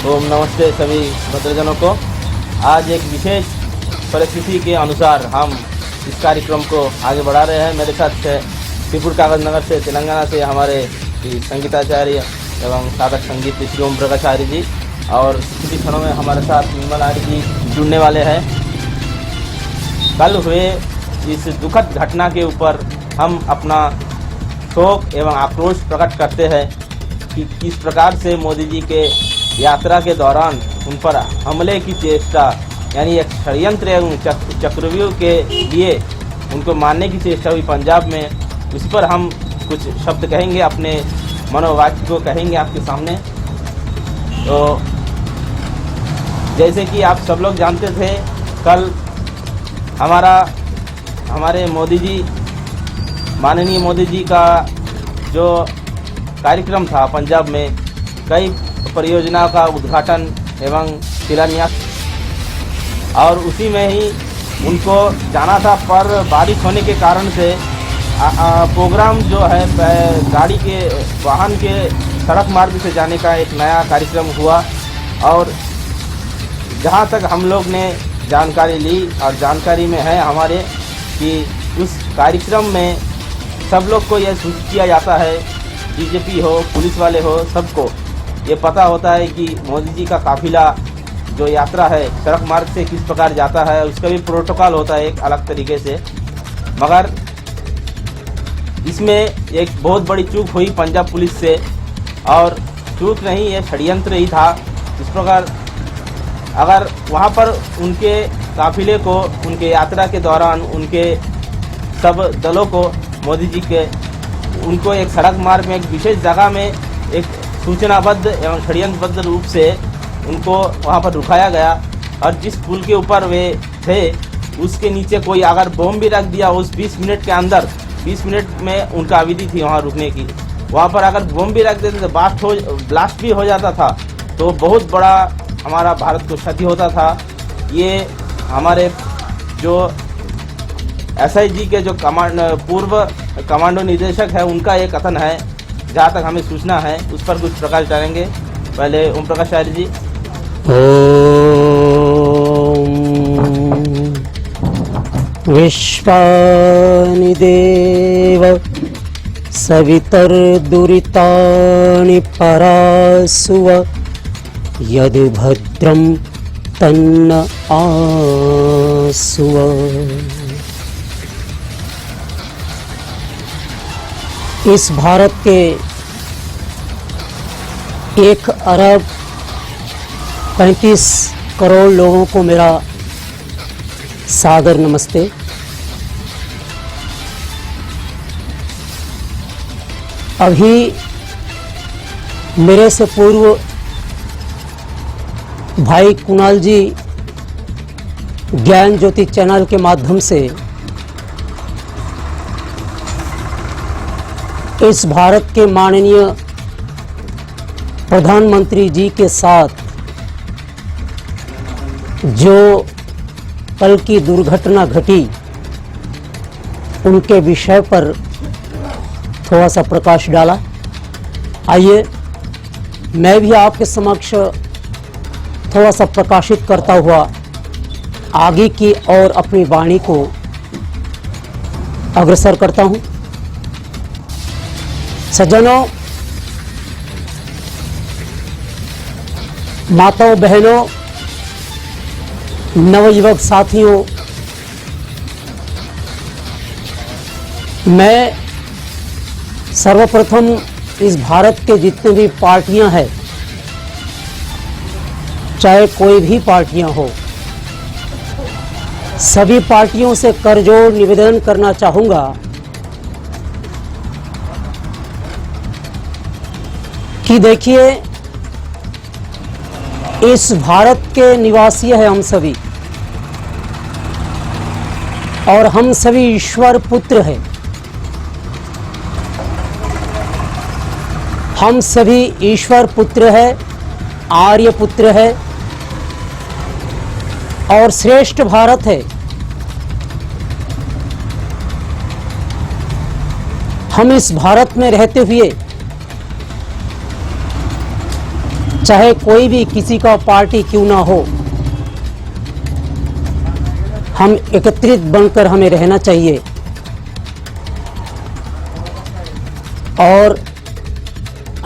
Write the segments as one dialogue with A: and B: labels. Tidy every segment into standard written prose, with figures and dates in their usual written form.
A: ओम नमस्ते सभी भद्रजनों को। आज एक विशेष परिस्थिति के अनुसार हम इस कार्यक्रम को आगे बढ़ा रहे हैं। मेरे साथ श्रीपुर कागज नगर से तेलंगाना से हमारे संगीताचार्य एवं साधक संगीत श्री ओम प्रकाश आर्य जी, और कुछ ही क्षणों में हमारे साथ निर्मल आर्य जी जुड़ने वाले हैं। कल हुए इस दुखद घटना के ऊपर हम अपना शोक एवं आक्रोश प्रकट करते हैं कि किस प्रकार से मोदी जी के यात्रा के दौरान उन पर हमले की चेष्टा, यानी एक षड्यंत्र एवं चक्रव्यूह के लिए उनको मारने की चेष्टा हुई पंजाब में। उस पर हम कुछ शब्द कहेंगे, अपने मनोवाक्य को कहेंगे आपके सामने। तो जैसे कि आप सब लोग जानते थे, कल हमारे मोदी जी, माननीय मोदी जी का जो कार्यक्रम था पंजाब में, कई परियोजनाओं का उद्घाटन एवं शिलान्यास, और उसी में ही उनको जाना था, पर बारिश होने के कारण से प्रोग्राम जो है वाहन के सड़क मार्ग से जाने का एक नया कार्यक्रम हुआ। और जहाँ तक हम लोग ने जानकारी ली और जानकारी में है हमारे कि उस कार्यक्रम में सब लोग को यह सूचित किया जाता है, बीजेपी हो, पुलिस वाले हो, सबको ये पता होता है कि मोदी जी का काफिला जो यात्रा है सड़क मार्ग से किस प्रकार जाता है, उसका भी प्रोटोकॉल होता है एक अलग तरीके से। मगर इसमें एक बहुत बड़ी चूक हुई पंजाब पुलिस से, और चूक नहीं, ये षड्यंत्र ही था। इस प्रकार अगर वहाँ पर उनके काफिले को, उनके यात्रा के दौरान उनके सब दलों को, मोदी जी के, उनको एक सड़क मार्ग में एक विशेष जगह में एक सूचनाबद्ध एवं षड्यंत्रबद्ध रूप से उनको वहाँ पर रुकाया गया, और जिस पुल के ऊपर वे थे उसके नीचे कोई अगर बम भी रख दिया उस 20 मिनट के अंदर, 20 मिनट में उनका अवधि थी वहाँ रुकने की, वहाँ पर अगर बम भी रख देते तो ब्लास्ट भी हो जाता था, तो बहुत बड़ा हमारा भारत को क्षति होता था। ये हमारे जो SIG के जो पूर्व कमांडो निदेशक है उनका ये कथन है, जहाँ तक हमें सूचना है उस पर कुछ प्रकाश डालेंगे। पहले ओम प्रकाश आर्य जी।
B: विश्वानि देव सवितर्दुरितानि परासुव यद्भद्रं तन्न आसुव। इस भारत के 1 अरब 35 करोड़ लोगों को मेरा सादर नमस्ते। अभी मेरे से पूर्व भाई कुणाल जी ज्ञान ज्योति चैनल के माध्यम से इस भारत के माननीय प्रधानमंत्री जी के साथ जो कल की दुर्घटना घटी उनके विषय पर थोड़ा सा प्रकाश डाला। आइए मैं भी आपके समक्ष थोड़ा सा प्रकाशित करता हुआ आगे की और अपनी वाणी को अग्रसर करता हूँ। सज्जनों, माताओं, बहनों, नवयुवक साथियों, मैं सर्वप्रथम इस भारत के जितने भी पार्टियां हैं, चाहे कोई भी पार्टियां हो, सभी पार्टियों से करजोड़ निवेदन करना चाहूँगा कि देखिए, इस भारत के निवासी हैं हम सभी, और हम सभी ईश्वर पुत्र हैं। हम सभी ईश्वर पुत्र हैं, आर्य पुत्र है, और श्रेष्ठ भारत है। हम इस भारत में रहते हुए चाहे कोई भी किसी का पार्टी क्यों ना हो, हम एकत्रित बनकर हमें रहना चाहिए। और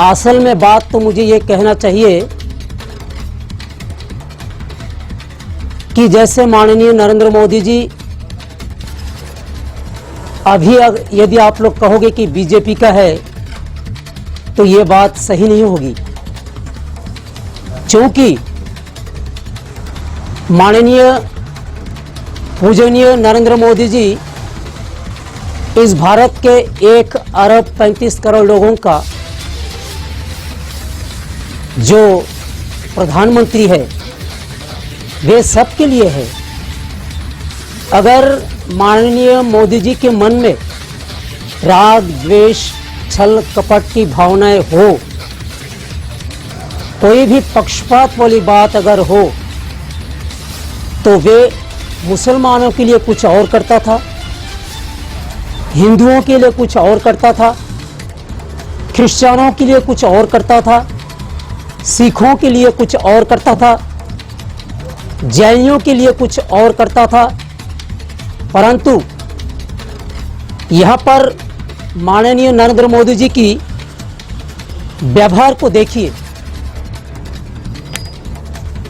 B: असल में बात तो मुझे ये कहना चाहिए कि जैसे माननीय नरेंद्र मोदी जी अभी यदि आप लोग कहोगे कि बीजेपी का है तो ये बात सही नहीं होगी, क्योंकि माननीय पूजनीय नरेंद्र मोदी जी इस भारत के 1 अरब 35 करोड़ लोगों का जो प्रधानमंत्री है वे सबके लिए है। अगर माननीय मोदी जी के मन में राग द्वेष छल कपट की भावनाएं हो, कोई भी पक्षपात वाली बात अगर हो, तो वे मुसलमानों के लिए कुछ और करता था, हिंदुओं के लिए कुछ और करता था, क्रिश्चियनों के लिए कुछ और करता था, सिखों के लिए कुछ और करता था, जैनियों के लिए कुछ और करता था। परंतु यहाँ पर माननीय नरेंद्र मोदी जी की व्यवहार को देखिए,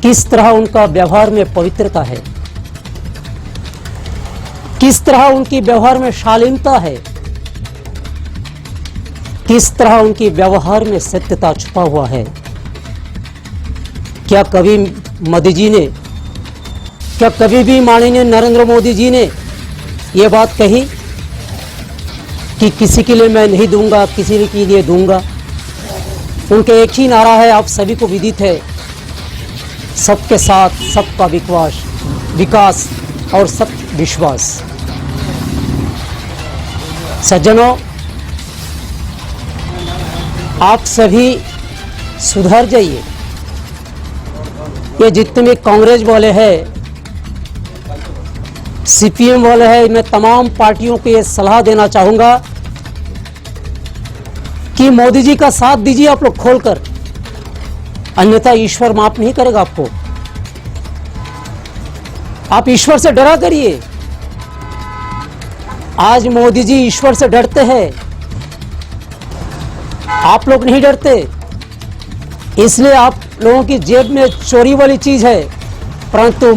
B: किस तरह उनका व्यवहार में पवित्रता है, किस तरह उनकी व्यवहार में शालीनता है, किस तरह उनकी व्यवहार में सत्यता छुपा हुआ है। क्या कभी मोदी जी ने, क्या कभी भी माननीय नरेंद्र मोदी जी ने यह बात कही कि किसी के लिए मैं नहीं दूंगा, किसी के लिए दूंगा? उनके एक ही नारा है, आप सभी को विदित है, सबके साथ सबका विकास और सब विश्वास। सज्जनों, आप सभी सुधर जाइए। ये जितने भी कांग्रेस वाले हैं, सीपीएम वाले हैं, मैं तमाम पार्टियों को ये सलाह देना चाहूंगा कि मोदी जी का साथ दीजिए आप लोग खोलकर, अन्यथा ईश्वर माफ नहीं करेगा आपको। आप ईश्वर से डरा करिए। आज मोदी जी ईश्वर से डरते हैं, आप लोग नहीं डरते, इसलिए आप लोगों की जेब में चोरी वाली चीज है, परंतु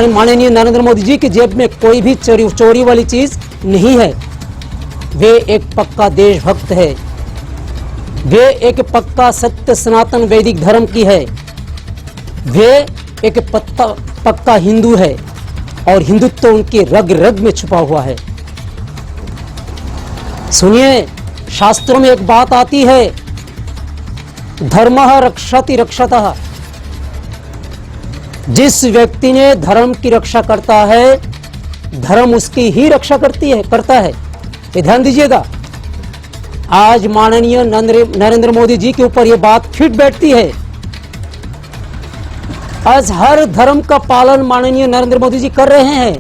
B: माननीय नरेंद्र मोदी जी की जेब में कोई भी चोरी वाली चीज नहीं है। वे एक पक्का देशभक्त है, वे एक पक्का सत्य सनातन वैदिक धर्म की है, वे एक पक्का हिंदू है और हिंदुत्व उनके रग रग में छुपा हुआ है। सुनिए, शास्त्रों में एक बात आती है, धर्मः रक्षति रक्षतः। जिस व्यक्ति ने धर्म की रक्षा करता है, धर्म उसकी ही रक्षा करता है। ये ध्यान दीजिएगा। आज माननीय नरेंद्र मोदी जी के ऊपर यह बात फिट बैठती है। आज हर धर्म का पालन माननीय नरेंद्र मोदी जी कर रहे हैं,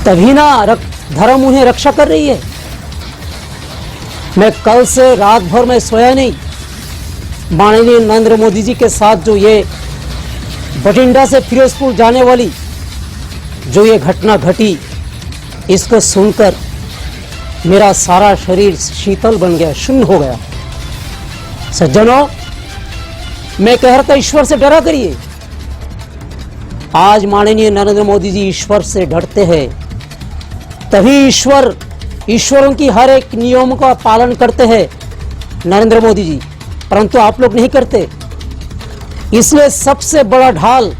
B: तभी ना धर्म उन्हें रक्षा कर रही है। मैं कल से रात भर में सोया नहीं। माननीय नरेंद्र मोदी जी के साथ जो ये बठिंडा से फिरोजपुर जाने वाली जो ये घटना घटी, इसको सुनकर मेरा सारा शरीर शीतल बन गया, शून्य हो गया। सज्जनों, मैं कह रहा था ईश्वर से डरा करिए। आज माननीय नरेंद्र मोदी जी ईश्वर से डरते हैं, तभी ईश्वरों की हर एक नियम का पालन करते हैं नरेंद्र मोदी जी, परंतु आप लोग नहीं करते। इसलिए सबसे बड़ा ढाल,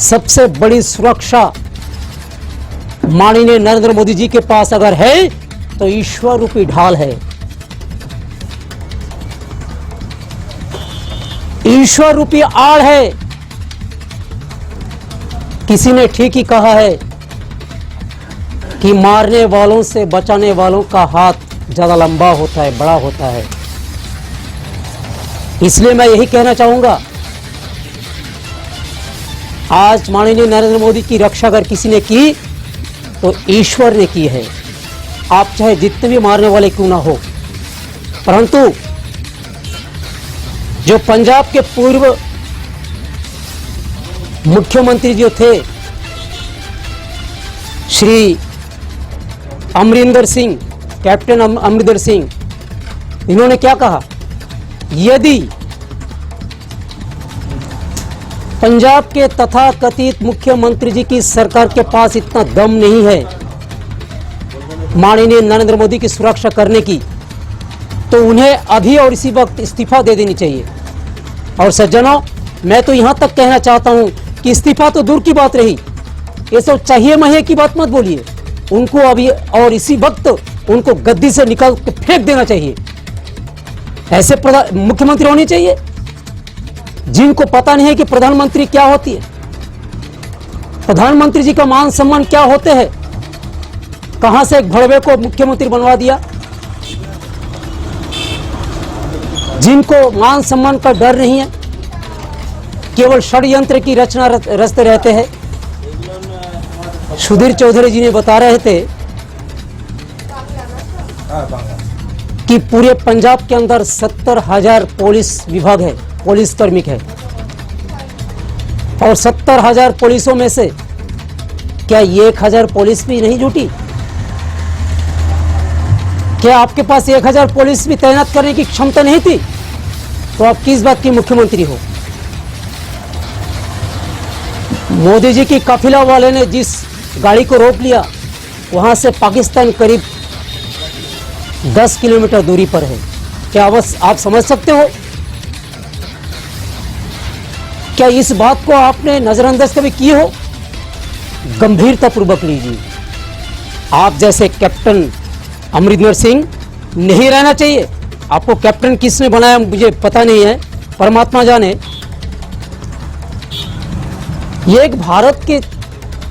B: सबसे बड़ी सुरक्षा माननीय नरेंद्र मोदी जी के पास अगर है तो ईश्वर रूपी ढाल है। ईश्वर रूपी आड़ है। किसी ने ठीक ही कहा है कि मारने वालों से बचाने वालों का हाथ ज्यादा लंबा होता है, बड़ा होता है। इसलिए मैं यही कहना चाहूंगा, आज माननीय नरेंद्र मोदी की रक्षा अगर किसी ने की तो ईश्वर ने की है। आप चाहे जितने भी मारने वाले क्यों ना हो, परंतु जो पंजाब के पूर्व मुख्यमंत्री जो थे श्री अमरिंदर सिंह, कैप्टन अमरिंदर सिंह, इन्होंने क्या कहा, यदि पंजाब के तथाकथित मुख्यमंत्री जी की सरकार के पास इतना दम नहीं है माननीय नरेंद्र मोदी की सुरक्षा करने की, तो उन्हें अभी और इसी वक्त इस्तीफा दे देनी चाहिए। और सज्जनों, मैं तो यहां तक कहना चाहता हूं कि इस्तीफा तो दूर की बात रही, ये सब चाहिए महिए की बात मत बोलिए, उनको अभी और इसी वक्त उनको गद्दी से निकाल के फेंक देना चाहिए। ऐसे मुख्यमंत्री होने चाहिए जिनको पता नहीं है कि प्रधानमंत्री क्या होती है, प्रधानमंत्री जी का मान सम्मान क्या होते हैं। कहां से एक भड़वे को मुख्यमंत्री बनवा दिया, जिनको मान सम्मान का डर नहीं है, केवल षड्यंत्र की रचना रचते रहते हैं। सुधीर चौधरी जी ने बता रहे थे कि पूरे पंजाब के अंदर 70,000 पुलिस विभाग है, पुलिस कर्मिक है, और 70,000 पुलिसों में से क्या 1,000 पुलिस भी नहीं जुटी? क्या आपके पास 1,000 पुलिस भी तैनात करने की क्षमता नहीं थी? तो आप किस बात की मुख्यमंत्री हो? मोदी जी की काफिला वाले ने जिस गाड़ी को रोक लिया, वहां से पाकिस्तान करीब 10 किलोमीटर दूरी पर है। क्या बस आप समझ सकते हो? क्या इस बात को आपने नजरअंदाज कभी की हो? गंभीरता पूर्वक लीजिए। आप जैसे कैप्टन अमरिंदर सिंह नहीं रहना चाहिए। आपको कैप्टन किसने बनाया मुझे पता नहीं है, परमात्मा जाने। ये एक भारत के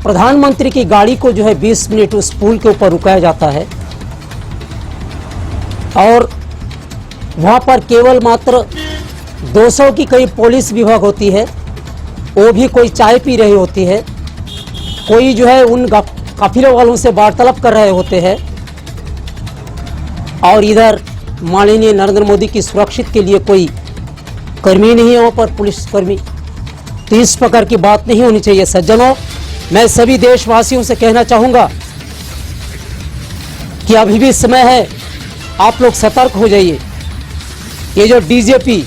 B: प्रधानमंत्री की गाड़ी को जो है 20 मिनट उस पुल के ऊपर रुकाया जाता है, और वहां पर केवल मात्र 200 की कई पुलिस विभाग होती है, वो भी कोई चाय पी रही होती है, कोई जो है उन काफिलों वालों से वार्तालाप कर रहे होते हैं, और इधर माननीय नरेंद्र मोदी की सुरक्षित के लिए कोई कर्मी नहीं है वहाँ पर, पुलिस कर्मी। तो इस प्रकार की बात नहीं होनी चाहिए। सज्जनों, मैं सभी देशवासियों से कहना चाहूँगा कि अभी भी समय है, आप लोग सतर्क हो जाइए। ये जो DGP,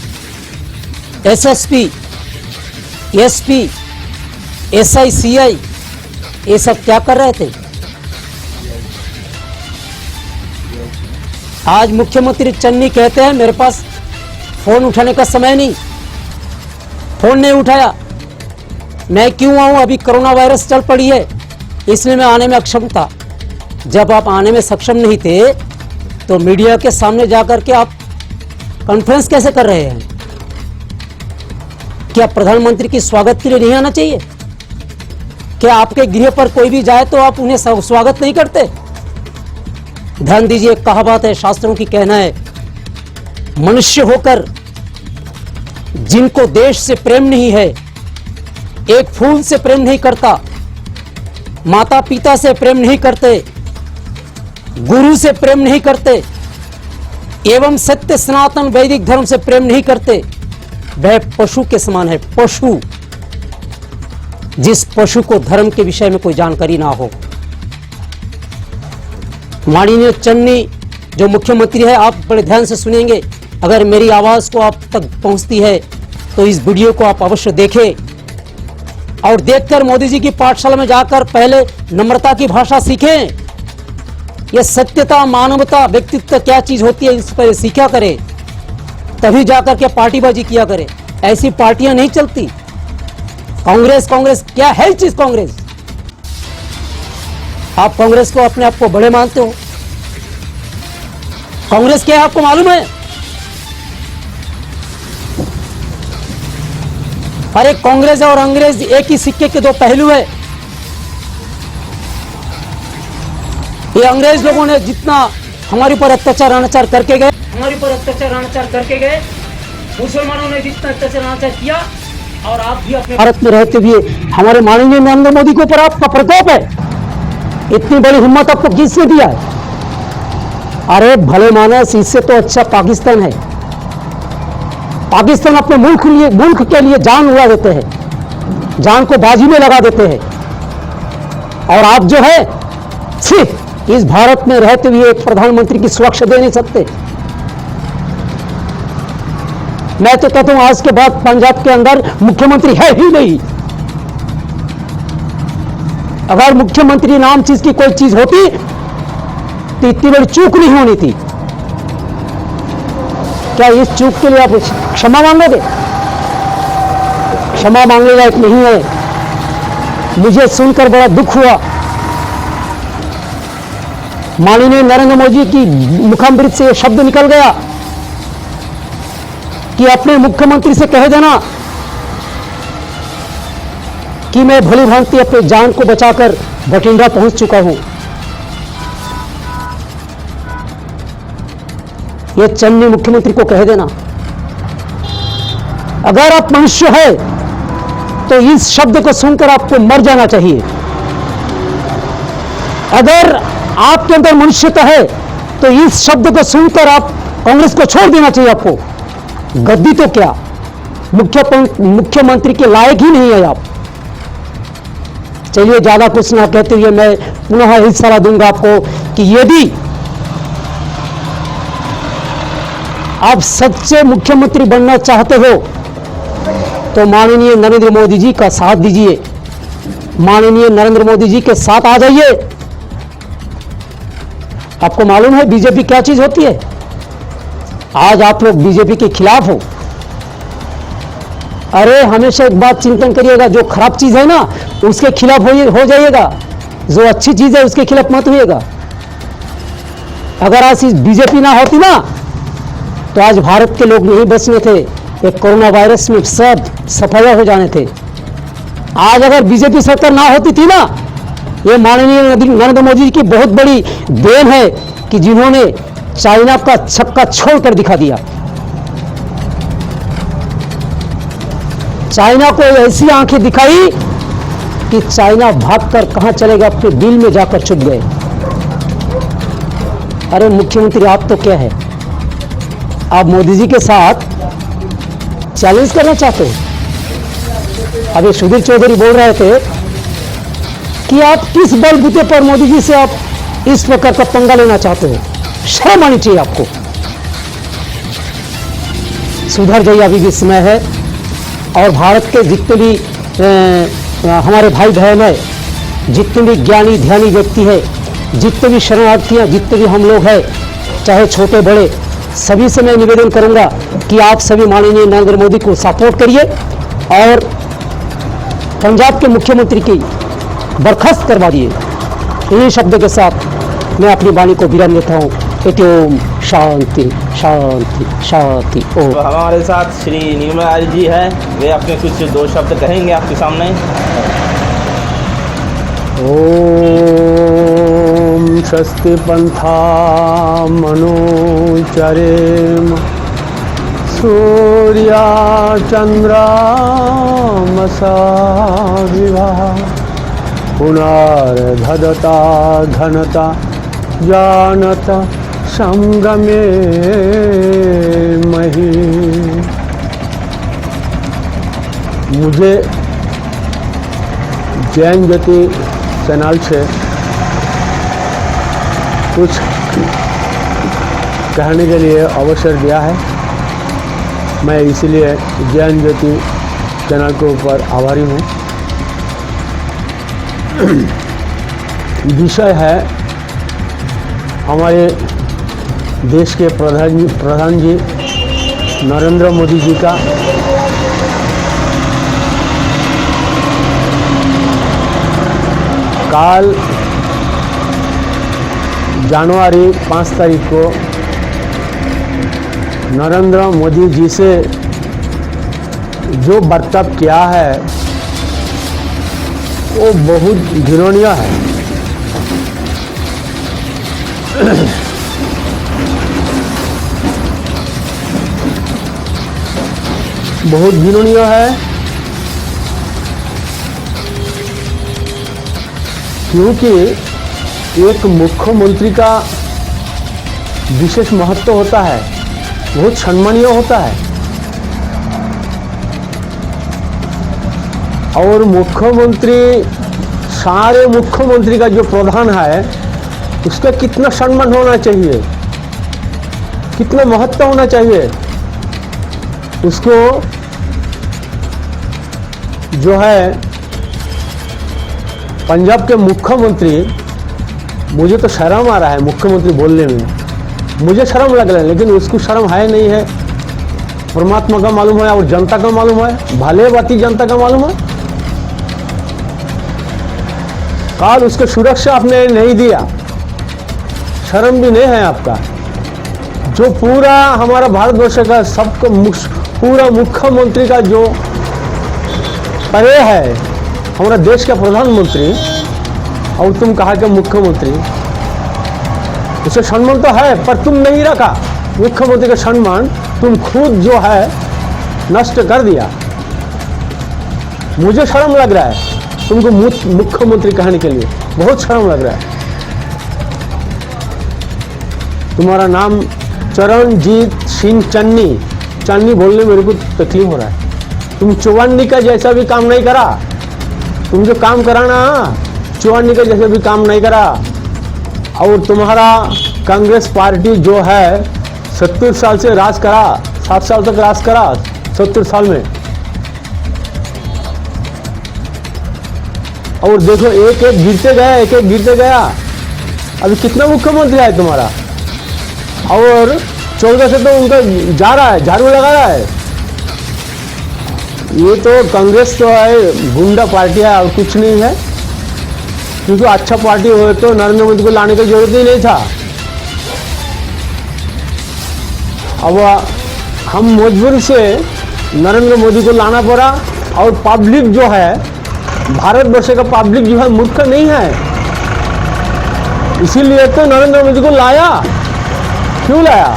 B: SSP, SP, SI, CI, ये सब क्या कर रहे थे? आज मुख्यमंत्री चन्नी कहते हैं मेरे पास फोन उठाने का समय नहीं, फोन नहीं उठाया। मैं क्यों आऊं? अभी कोरोना वायरस चल पड़ी है, इसलिए मैं आने में अक्षम था। जब आप आने में सक्षम नहीं थे तो मीडिया के सामने जाकर के आप कॉन्फ्रेंस कैसे कर रहे हैं? क्या प्रधानमंत्री की स्वागत के लिए नहीं आना चाहिए? क्या आपके गृह पर कोई भी जाए तो आप उन्हें स्वागत नहीं करते? ध्यान दीजिए, कहावत है, शास्त्रों की कहना है, मनुष्य होकर जिनको देश से प्रेम नहीं है, एक फूल से प्रेम नहीं करता, माता पिता से प्रेम नहीं करते, गुरु से प्रेम नहीं करते, एवं सत्य सनातन वैदिक धर्म से प्रेम नहीं करते, वह पशु के समान है। पशु, जिस पशु को धर्म के विषय में कोई जानकारी ना हो। माननीय चन्नी जो मुख्यमंत्री है, आप बड़े ध्यान से सुनेंगे। अगर मेरी आवाज को आप तक पहुंचती है तो इस वीडियो को आप अवश्य देखें, और देखकर मोदी जी की पाठशाला में जाकर पहले नम्रता की भाषा सीखें। यह सत्यता, मानवता, व्यक्तित्व क्या चीज होती है, इस पर सीखा करें, तभी जाकर के पार्टीबाजी किया करें। ऐसी पार्टियां नहीं चलती। कांग्रेस क्या है चीज? कांग्रेस, आप कांग्रेस को अपने आप को बड़े मानते हो। कांग्रेस क्या है आपको मालूम है? अरे कांग्रेस और अंग्रेज एक ही सिक्के के दो पहलू है। ये अंग्रेज लोगों ने जितना हमारे ऊपर अत्याचार अनाचार करके गए, मुसलमानों ने जितना अत्याचार अनाचार किया, और आप भी अपने भारत में रहते हुए हमारे माननीय नरेंद्र मोदी के ऊपर आपका प्रकोप है। इतनी बड़ी हिम्मत आपको किसने दिया है? अरे भले मानस, इससे तो अच्छा पाकिस्तान है। पाकिस्तान अपने मुल्क के लिए जान उड़ा देते हैं, जान को बाजी में लगा देते हैं। और आप जो है सिर्फ इस भारत में रहते हुए एक प्रधानमंत्री की सुरक्षा दे नहीं सकते। मैं तो कहता हूं आज के बाद पंजाब के अंदर मुख्यमंत्री है ही नहीं। अगर मुख्यमंत्री नाम चीज की कोई चीज होती तो इतनी बड़ी चूक नहीं होनी थी। क्या इस चूक के लिए आप क्षमा मांगोगे? क्षमा मांगने लायक नहीं है। मुझे सुनकर बड़ा दुख हुआ। माननीय नरेंद्र मोदी की मुखामृत से यह शब्द निकल गया कि अपने मुख्यमंत्री से कह देना कि मैं भली भांति अपने जान को बचाकर बठिंडा पहुंच चुका हूं। यह चन्नी मुख्यमंत्री को कह देना। अगर आप मनुष्य है तो इस शब्द को सुनकर आपको मर जाना चाहिए। अगर आपके अंदर मनुष्यता है तो इस शब्द को सुनकर आप कांग्रेस को छोड़ देना चाहिए। आपको गद्दी तो क्या, मुख्यमंत्री के लायक ही नहीं है आप। चलिए ज्यादा कुछ ना कहते हुए मैं पुनः यही सलाह दूंगा आपको कि यदि आप सच्चे मुख्यमंत्री बनना चाहते हो तो माननीय नरेंद्र मोदी जी का साथ दीजिए, माननीय नरेंद्र मोदी जी के साथ आ जाइए। आपको मालूम है बीजेपी क्या चीज होती है? आज आप लोग बीजेपी के खिलाफ हो। अरे हमेशा एक बात चिंतन करिएगा, जो खराब चीज है ना उसके खिलाफ हो जाइएगा, जो अच्छी चीज है उसके खिलाफ मत होइएगा। अगर आज बीजेपी ना होती ना तो आज भारत के लोग नहीं बचने थे, एक कोरोना वायरस में सब सफाया हो जाने थे। आज अगर बीजेपी सरकार ना होती थी ना, ये माननीय नरेंद्र मोदी जी की बहुत बड़ी देन है कि जिन्होंने चाइना का छक्का छोड़कर दिखा दिया। चाइना को ऐसी आंखें दिखाई कि चाइना भागकर कहां चलेगा, अपने दिल में जाकर छुप गए। अरे मुख्यमंत्री आप तो क्या है, आप मोदी जी के साथ चैलेंज करना चाहते हो। अभी सुधीर चौधरी बोल रहे थे कि आप किस बलबूते पर मोदी जी से आप इस प्रकार का पंगा लेना चाहते हो। शर्म आनी चाहिए आपको। सुधर जाइए, अभी भी समय है। और भारत के जितने भी हमारे भाई बहन है, जितने भी ज्ञानी ध्यानी व्यक्ति है, जितने भी शरणार्थियां, जितने भी हम लोग हैं, चाहे छोटे बड़े, सभी से मैं निवेदन करूंगा कि आप सभी माननीय नरेंद्र मोदी को सपोर्ट करिए और पंजाब के मुख्यमंत्री की बर्खास्त करवा दिए। इन्हीं शब्दों के साथ मैं अपनी वाणी को विराम देता हूँ। ओम शांति शांति शांति। ओम।
A: तो हमारे साथ श्री निर्मला आर्य जी हैं, वे अपने कुछ दो शब्द कहेंगे आपके सामने।
C: ओम स्वस्ति पंथा मनोचरेम सूर्या चंद्रामसा विभा पुनर्धदता घनता जानता संगमे मही। मुझे जैन ज्योति चैनल से कुछ कहने के लिए अवसर दिया है। मैं इसलिए जैन ज्योति चैनल के ऊपर आभारी हूँ। विषय है हमारे देश के प्रधान जी नरेंद्र मोदी जी का काल जनवरी 5 तारीख को नरेंद्र मोदी जी से जो बर्ताव किया है वो बहुत घृणीय है। बहुत घृणीय है, क्योंकि एक मुख्यमंत्री का विशेष महत्व होता है, बहुत सम्मानीय होता है। और मुख्यमंत्री, सारे मुख्यमंत्री का जो प्रधान है उसका कितना सम्मान होना चाहिए, कितना महत्व होना चाहिए। उसको जो है पंजाब के मुख्यमंत्री, मुझे तो शर्म आ रहा है मुख्यमंत्री बोलने में, मुझे शर्म लग रहा है, लेकिन उसको शर्म है नहीं है। परमात्मा का मालूम है और जनता का मालूम है, भले बाती जनता का मालूम है। काल उसको सुरक्षा आपने नहीं दिया, शर्म भी नहीं है आपका। जो पूरा हमारा भारतवर्ष का सबको पूरा मुख्यमंत्री का जो परे है, हमारा देश का प्रधानमंत्री, और तुम कहा कि मुख्यमंत्री, उसे सम्मान तो है पर तुम नहीं रखा मुख्यमंत्री का सम्मान, तुम खुद जो है नष्ट कर दिया। मुझे शर्म लग रहा है तुमको मुख्यमंत्री कहने के लिए, बहुत शर्म लग रहा है। तुम्हारा नाम चरणजीत सिंह चन्नी, चन्नी बोलने में मेरे को तकलीफ हो रहा है। तुम चौवन्नी का जैसा भी काम नहीं करा, तुम जो काम करा ना चौवन्नी का जैसा भी काम नहीं करा। और तुम्हारा कांग्रेस पार्टी जो है 70 साल से राज करा, 7 साल तक राज करा, 70 साल में। और देखो एक एक गिरते गया, एक एक गिरते गया। अभी कितना मुख्यमंत्री है तुम्हारा, और 14 से तो उनका जा रहा है, झाड़ू लगा रहा है। ये तो कांग्रेस तो है गुंडा पार्टी है और कुछ नहीं है। क्योंकि अच्छा पार्टी हो तो नरेंद्र मोदी को लाने की जरूरत ही नहीं था। अब हम मजबूरी से नरेंद्र मोदी को लाना पड़ा, और पब्लिक जो है, भारतवर्ष का पब्लिक जो है मूर्ख नहीं है, इसीलिए तो नरेंद्र मोदी को लाया। क्यों लाया?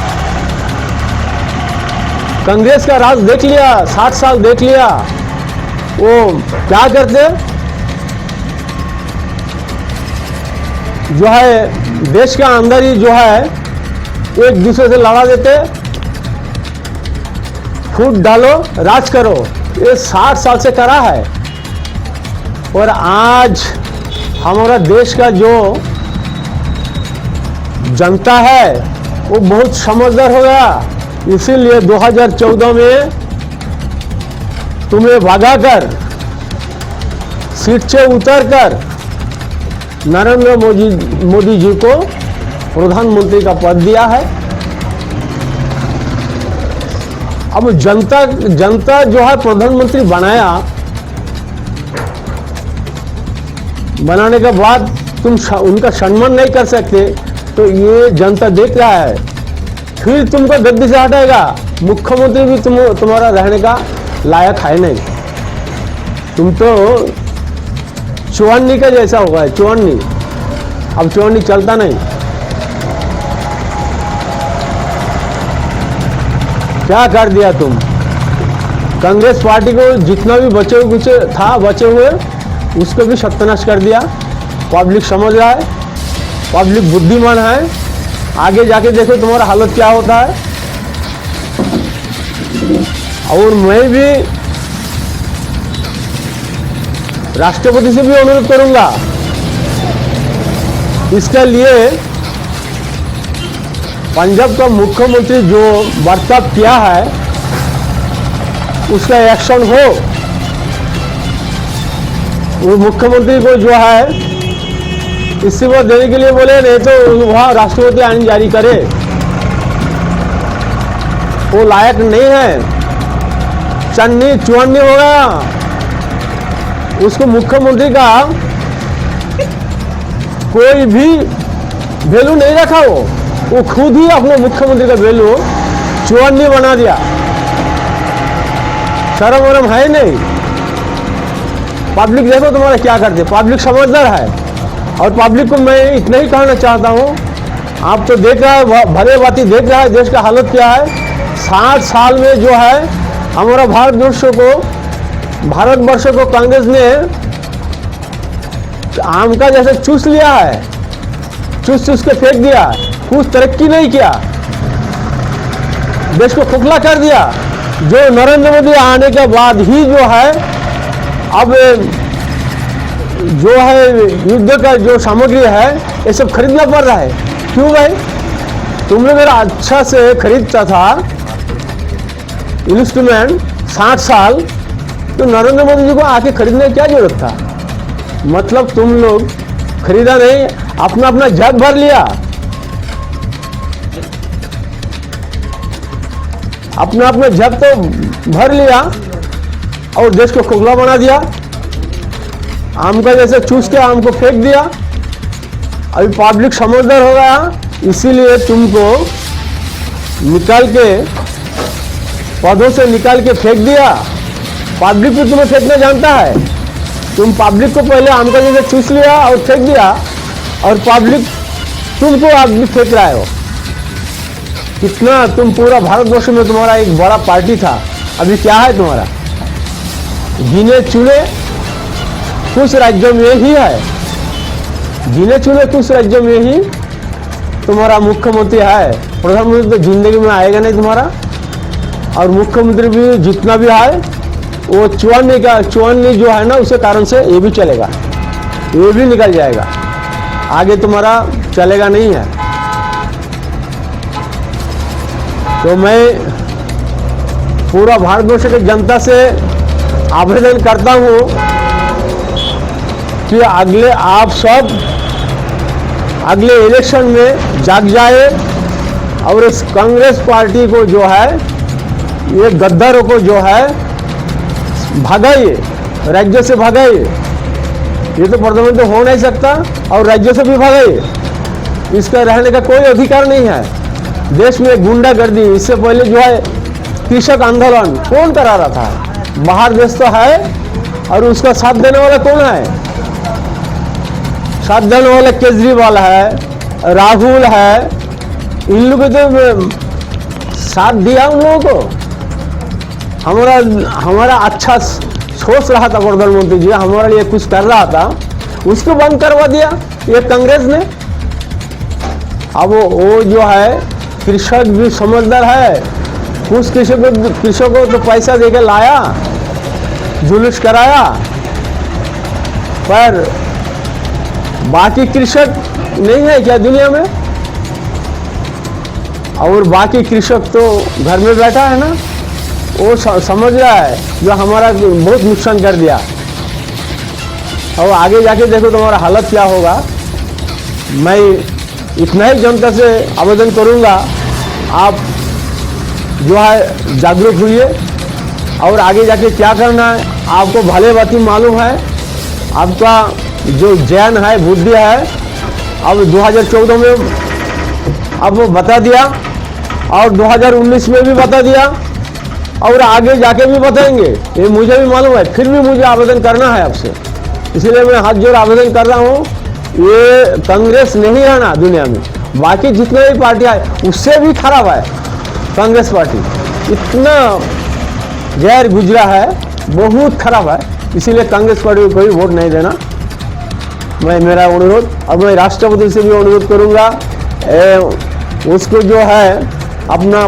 C: कांग्रेस का राज देख लिया, 60 साल देख लिया, वो क्या करते जो है देश के अंदर ही जो है एक दूसरे से लड़ा देते, फूट डालो राज करो। ये 60 साल से करा है। और आज हमारा देश का जो जनता है वो बहुत समझदार हो गया, इसीलिए 2014 में तुम्हें भगाकर सीट से उतरकर नरेंद्र मोदी जी को प्रधानमंत्री का पद दिया है। अब जनता जो है प्रधानमंत्री बनाने के बाद तुम उनका सम्मान नहीं कर सकते, तो ये जनता देख रहा है, फिर तुमको गद्दी से हटाएगा। मुख्यमंत्री भी तुम्हारा रहने का लायक है नहीं। तुम तो चौवन्नी का जैसा होगा, चौवन्नी। अब चौवन्नी चलता नहीं। क्या कर दिया तुम? कांग्रेस पार्टी को जितना भी बचे हुए उसको भी सत्यानाश कर दिया। पब्लिक समझ रहा है, पब्लिक बुद्धिमान है। आगे जाके देखो तुम्हारा हालत क्या होता है। और मैं भी राष्ट्रपति से भी अनुरोध करूंगा, इसके लिए पंजाब का मुख्यमंत्री जो बर्ताव किया है उसका एक्शन हो। वो मुख्यमंत्री को जो है इस्तीफा देने के लिए बोले, नहीं तो वहां राष्ट्रपति आईन जारी करे। वो लायक नहीं है, चन्नी चौवन्नी हो गया। उसको मुख्यमंत्री का कोई भी वैल्यू नहीं रखा। वो खुद ही अपने मुख्यमंत्री का वैल्यू चौवन्नी बना दिया। शर्म वरम है नहीं। पब्लिक देखो तुम्हारा क्या करते। पब्लिक समझदार है, और पब्लिक को मैं इतना ही कहना चाहता हूँ, आप तो देख रहा है, भले बाती देख रहा है देश का हालत क्या है। 60 साल में जो है हमारा भारतवर्ष को कांग्रेस ने आम का जैसे चूस लिया है, चूस के फेंक दिया। कुछ तरक्की नहीं किया, देश को खोखला कर दिया। जो नरेंद्र मोदी आने के बाद ही जो है अब जो है युद्ध का जो सामग्री है ये सब खरीदना पड़ रहा है। क्यों भाई? तुम लोग अगर अच्छा से खरीदता था इंस्ट्रूमेंट 60 साल, तो नरेंद्र मोदी जी को आके खरीदने की क्या जरूरत था? मतलब तुम लोग खरीदा नहीं, अपना अपना जग भर लिया, अपना अपना जग तो भर लिया और देश को खोखला बना दिया। आम का जैसे चूस के आम को फेंक दिया। अभी पब्लिक समझदार हो गया, इसीलिए तुमको निकाल के पौधों से निकाल के फेंक दिया। पब्लिक भी तुम्हें फेंकना जानता है। तुम पब्लिक को पहले आम का जैसे चूस लिया और फेंक दिया, और पब्लिक तुमको आप भी फेंक रहे हो। कितना तुम पूरा भारतवर्ष में तुम्हारा एक बड़ा पार्टी था, अभी क्या है तुम्हारा? गिने चुने कुछ राज्यों में ही है, गिने चुने कुछ राज्यों में ही तुम्हारा मुख्यमंत्री है। प्रधानमंत्री तो जिंदगी में आएगा नहीं तुम्हारा। और मुख्यमंत्री भी जितना भी आए वो चुनाव जो है ना, उसके कारण से ये भी चलेगा, ये भी निकल जाएगा, आगे तुम्हारा चलेगा नहीं है। तो मैं पूरा भारतवर्ष की जनता से आवेदन करता हूँ कि आप सब अगले इलेक्शन में जाग जाए और इस कांग्रेस पार्टी को जो है, ये गद्दारों को जो है भगाइए, राज्य से भगाइए। ये तो प्रधानमंत्री हो नहीं सकता, और राज्य से भी भगाइए। इसका रहने का कोई अधिकार नहीं है। देश में गुंडागर्दी, इससे पहले जो है कृषक आंदोलन कौन करा रहा था? बाहर देश तो है, और उसका साथ देने वाला कौन है? साथ देने वाला केजरीवाल है, राहुल है, इन लोगों तो साथ दिया उन लोगों को। हमारा अच्छा सोच रहा था प्रधानमंत्री जी, हमारे लिए कुछ कर रहा था, उसको बंद करवा दिया ये कांग्रेस ने। अब वो जो है कृषक भी समझदार है, कुछ कृषकों को तो पैसा देके लाया, जुलूस कराया, पर बाकी कृषक नहीं है क्या दुनिया में? और बाकी कृषक तो घर में बैठा है ना, वो समझ रहा है जो हमारा बहुत नुकसान कर दिया। और आगे जाके देखो तुम्हारा हालत क्या होगा। मैं इतना ही जनता से आवेदन करूंगा, आप जो है जागरूक हुइए, और आगे जाके क्या करना है आपको भले बात मालूम है। आपका जो ज्ञान है, बुद्धि है, अब 2014 में अब वो बता दिया, और 2019 में भी बता दिया, और आगे जाके भी बताएंगे, ये मुझे भी मालूम है। फिर भी मुझे आवेदन करना है आपसे, इसलिए मैं हाथ जोड़ आवेदन कर रहा हूँ। ये कांग्रेस नहीं रहना दुनिया में, बाकी जितने भी पार्टियां है उससे भी खराब है कांग्रेस पार्टी। इतना गैर गुजरा है, बहुत खराब है, इसीलिए कांग्रेस पार्टी को कोई वोट नहीं देना। मैं मेरा अनुरोध, अब मैं राष्ट्रपति से भी अनुरोध करूंगा, उसको जो है अपना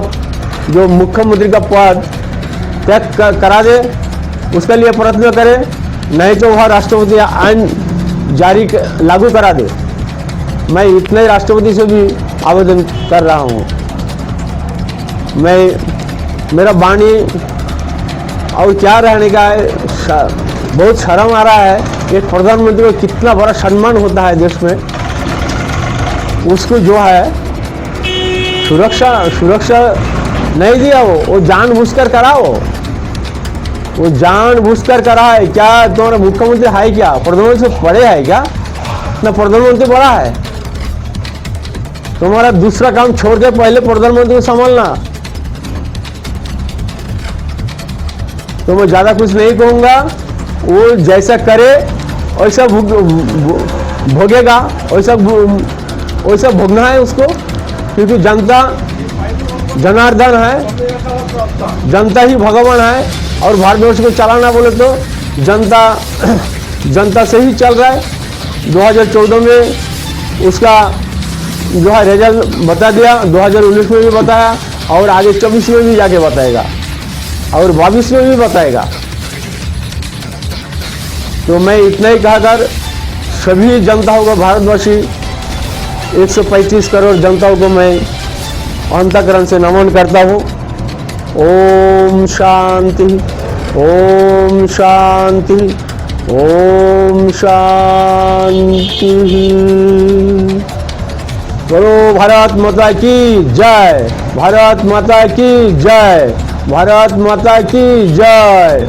C: जो मुख्यमंत्री का पद त्याग करा दे, उसके लिए प्रयत्न करे, नहीं तो वह राष्ट्रपति आइन जारी लागू करा दे। मैं इतने राष्ट्रपति से भी आवेदन कर रहा हूँ। मेरा वाणी और क्या रहने का है, बहुत शर्म आ रहा है। एक प्रधानमंत्री को कितना बड़ा सम्मान होता है देश में, उसको जो है सुरक्षा नहीं दिया। वो जानबूझकर करा, वो जानबूझकर करा है। क्या तुम्हारा मुख्यमंत्री है क्या? प्रधानमंत्री से बड़े है क्या? ना प्रधानमंत्री बड़ा है। तुम्हारा दूसरा काम छोड़ के पहले प्रधानमंत्री को संभालना। तो मैं ज्यादा कुछ नहीं कहूंगा, वो जैसा करे वैसा भोगेगा, वैसा भोगना है उसको, क्योंकि जनता जनार्दन है, जनता ही भगवान है। और भारतवर्ष को चलाना बोले तो जनता से ही चल रहा है। 2014 में उसका जो है रिजल्ट बता दिया, 2019 में भी बताया, और आगे 24 में भी जाके बताएगा, और 22 में भी बताएगा। तो मैं इतना ही कहकर सभी जनताओं को, भारतवासी 135 करोड़ जनताओं को मैं अंतःकरण से नमन करता हूँ। ओम शांति, ओम शांति, ओम शांति। बोलो भारत माता की जय, भारत माता की जय, भारत माता की जय।